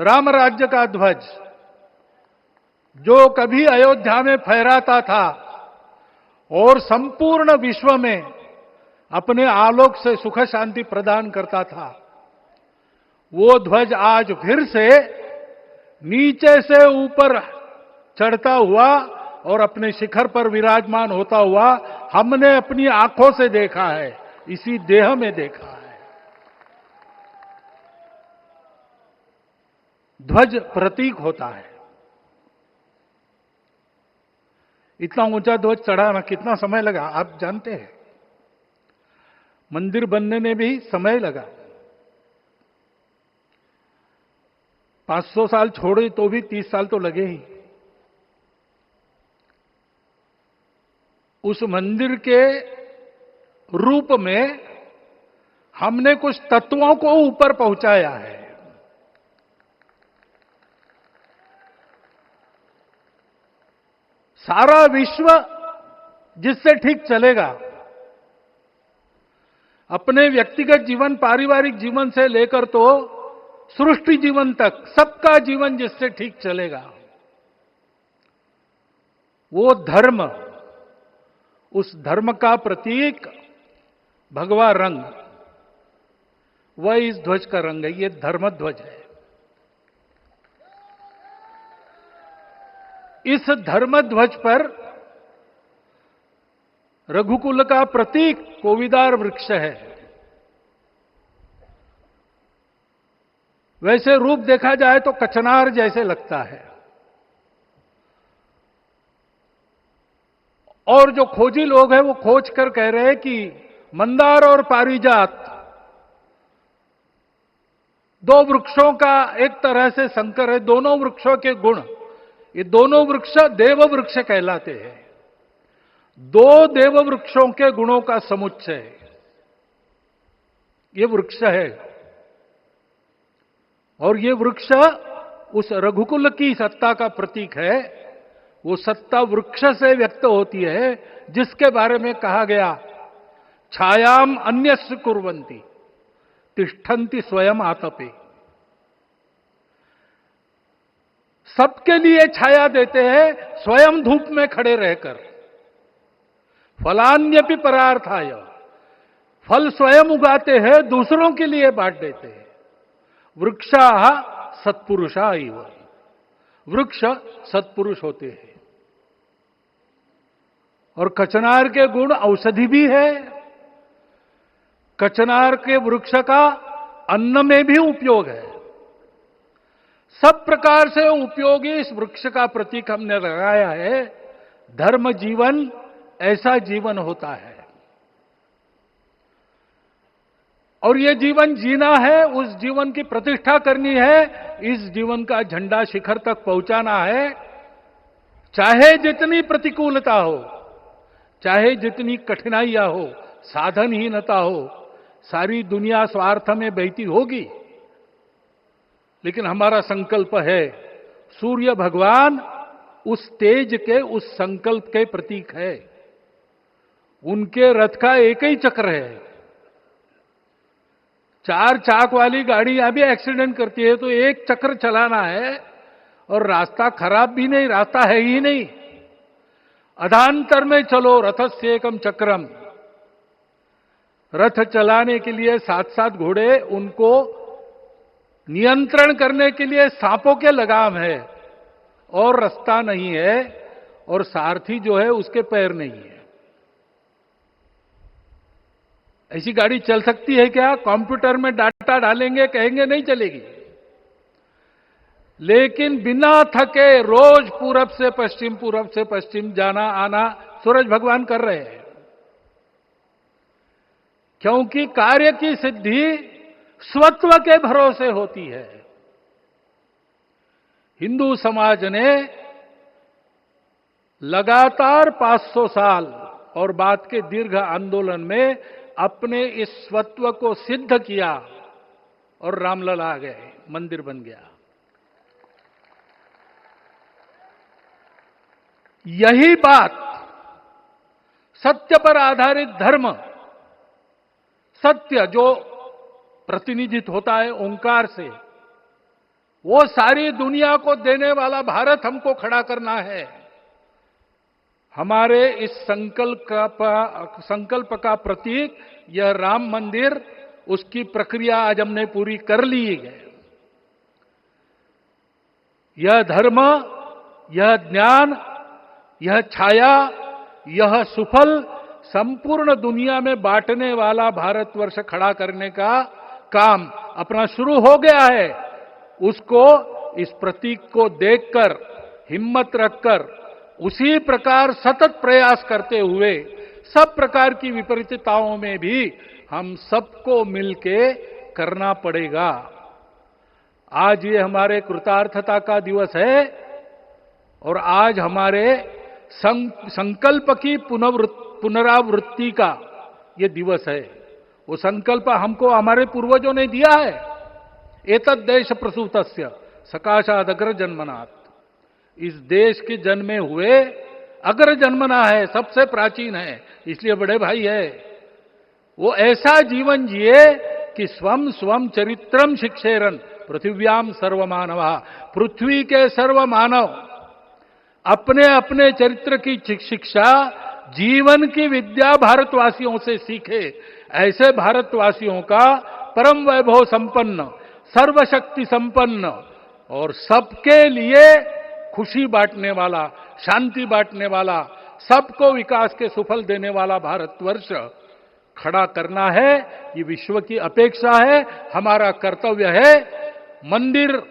राम राज्य का ध्वज जो कभी अयोध्या में फहराता था और संपूर्ण विश्व में अपने आलोक से सुख शांति प्रदान करता था, वो ध्वज आज फिर से नीचे से ऊपर चढ़ता हुआ और अपने शिखर पर विराजमान होता हुआ हमने अपनी आंखों से देखा है, इसी देह में देखा है। ध्वज प्रतीक होता है। इतना ऊंचा ध्वज चढ़ाना कितना समय लगा आप जानते हैं? मंदिर बनने में भी समय लगा। 500 साल छोड़े तो भी 30 साल तो लगे ही। उस मंदिर के रूप में हमने कुछ तत्वों को ऊपर पहुंचाया है। सारा विश्व जिससे ठीक चलेगा, अपने व्यक्तिगत जीवन, पारिवारिक जीवन से लेकर तो सृष्टि जीवन तक सबका जीवन जिससे ठीक चलेगा, वो धर्म, उस धर्म का प्रतीक भगवा रंग, वह इस ध्वज का रंग है। ये धर्म ध्वज है। इस धर्म ध्वज पर रघुकुल का प्रतीक कोविदार वृक्ष है। वैसे रूप देखा जाए तो कचनार जैसे लगता है, और जो खोजी लोग हैं वो खोज कर कह रहे हैं कि मंदार और पारिजात दो वृक्षों का एक तरह से संकर है। दोनों वृक्षों के गुण, ये दोनों वृक्ष देव वृक्ष कहलाते हैं। दो देव वृक्षों के गुणों का समुच्चय ये वृक्ष है। और ये वृक्ष उस रघुकुल की सत्ता का प्रतीक है। वो सत्ता वृक्ष से व्यक्त होती है, जिसके बारे में कहा गया, छायाम अन्यस्य कुर्वन्ति तिष्ठन्ति स्वयं आतपे। सबके लिए छाया देते हैं, स्वयं धूप में खड़े रहकर। फलान्यपि परार्थाय, फल स्वयं उगाते हैं, दूसरों के लिए बांट देते हैं। वृक्षा सत्पुरुषा इव, वृक्ष सत्पुरुष होते हैं। और कचनार के गुण औषधि भी है। कचनार के वृक्ष का अन्न में भी उपयोग है। सब प्रकार से उपयोगी इस वृक्ष का प्रतीक हमने लगाया है। धर्म जीवन ऐसा जीवन होता है, और ये जीवन जीना है, उस जीवन की प्रतिष्ठा करनी है, इस जीवन का झंडा शिखर तक पहुंचाना है। चाहे जितनी प्रतिकूलता हो, चाहे जितनी कठिनाइयां हो, साधनहीनता हो, सारी दुनिया स्वार्थ में बहती होगी, लेकिन हमारा संकल्प है। सूर्य भगवान उस तेज के, उस संकल्प के प्रतीक है। उनके रथ का एक ही चक्र है। 4 चाक वाली गाड़ियां भी एक्सीडेंट करती है तो एक चक्र चलाना है, और रास्ता खराब भी नहीं, रास्ता है ही नहीं। अधांतर में चलो रथस्य एकम चक्रम। रथ चलाने के लिए 7-7 घोड़े, उनको नियंत्रण करने के लिए सांपों के लगाम है, और रास्ता नहीं है, और सारथी जो है उसके पैर नहीं है। ऐसी गाड़ी चल सकती है क्या? कंप्यूटर में डाटा डालेंगे, कहेंगे नहीं चलेगी। लेकिन बिना थके रोज पूरब से पश्चिम, पूरब से पश्चिम जाना आना सूरज भगवान कर रहे हैं। क्योंकि कार्य की सिद्धि स्वत्व के भरोसे होती है। हिंदू समाज ने लगातार 500 साल और बाद के दीर्घ आंदोलन में अपने इस स्वत्व को सिद्ध किया, और रामलला आ गए, मंदिर बन गया। यही बात सत्य पर आधारित धर्म, सत्य जो प्रतिनिधित्व होता है ओंकार से, वो सारी दुनिया को देने वाला भारत हमको खड़ा करना है। हमारे इस संकल्प का प्रतीक यह राम मंदिर, उसकी प्रक्रिया आज हमने पूरी कर ली है। यह धर्म, यह ज्ञान, यह छाया, यह सुफल संपूर्ण दुनिया में बांटने वाला भारतवर्ष खड़ा करने का काम अपना शुरू हो गया है। उसको, इस प्रतीक को देखकर, हिम्मत रखकर, उसी प्रकार सतत प्रयास करते हुए सब प्रकार की विपरीतताओं में भी हम सबको मिलके करना पड़ेगा। आज ये हमारे कृतार्थता का दिवस है और आज हमारे संकल्प की पुनरावृत्ति का ये दिवस है। वो संकल्प हमको हमारे पूर्वजों ने दिया है। एतद् देश प्रसूतस्य सकाशाद अग्र जन्मनात्। इस देश के जन्मे हुए अग्र जन्मना है, सबसे प्राचीन है, इसलिए बड़े भाई है। वो ऐसा जीवन जिए कि स्वम स्वम चरित्रम शिक्षेरन पृथिव्याम सर्वमानवा। पृथ्वी के सर्व मानव अपने अपने चरित्र की शिक्षा, जीवन की विद्या भारतवासियों से सीखे। ऐसे भारतवासियों का परम वैभव संपन्न, सर्वशक्ति संपन्न और सबके लिए खुशी बांटने वाला, शांति बांटने वाला, सबको विकास के सुफल देने वाला भारतवर्ष खड़ा करना है। ये विश्व की अपेक्षा है, हमारा कर्तव्य है। मंदिर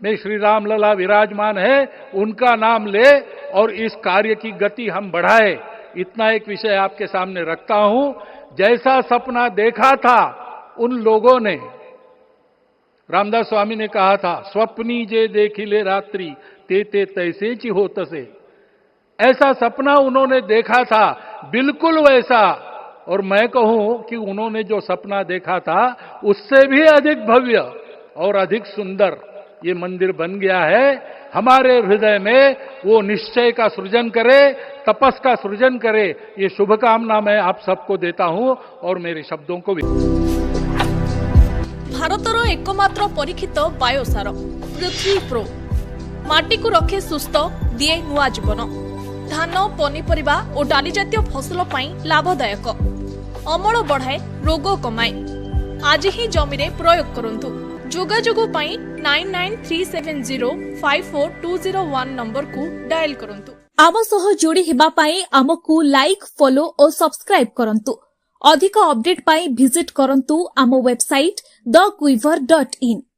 में श्री राम लला विराजमान है, उनका नाम ले और इस कार्य की गति हम बढ़ाए। इतना एक विषय आपके सामने रखता हूं। जैसा सपना देखा था उन लोगों ने, रामदास स्वामी ने कहा था, स्वप्नी जे देखिले रात्रि ते ते तैसे ची हो तसे। ऐसा सपना उन्होंने देखा था, बिल्कुल वैसा। और मैं कहूं कि उन्होंने जो सपना देखा था उससे भी अधिक भव्य और अधिक सुंदर ये मंदिर बन गया है। हमारे हृदय में वो निश्चय का सृजन करे, तपस का सृजन करे। ये शुभकामना मैं आप सबको देता हूं और मेरे शब्दों को भी। भारतर एकमात्र परीक्षित बायोसार पृथ्वी प्रो माटी को रखे सुस्थ, दिए नुआ जीवन। धान, पनीपरिबा और डाली जातीय फसल लाभदायक, अमल बढ़ाए, रोग कमाए। आज ही जमीरे प्रयोग करंतु। जोगाजोग 9937054201 नंबर को डायल करंतु। आम सह जोड़ी हेबा पाई आमको लाइक, फॉलो और सब्सक्राइब करंतु। अधिक अपडेट पाई विजिट करंतु आम वेबसाइट thequiver.in।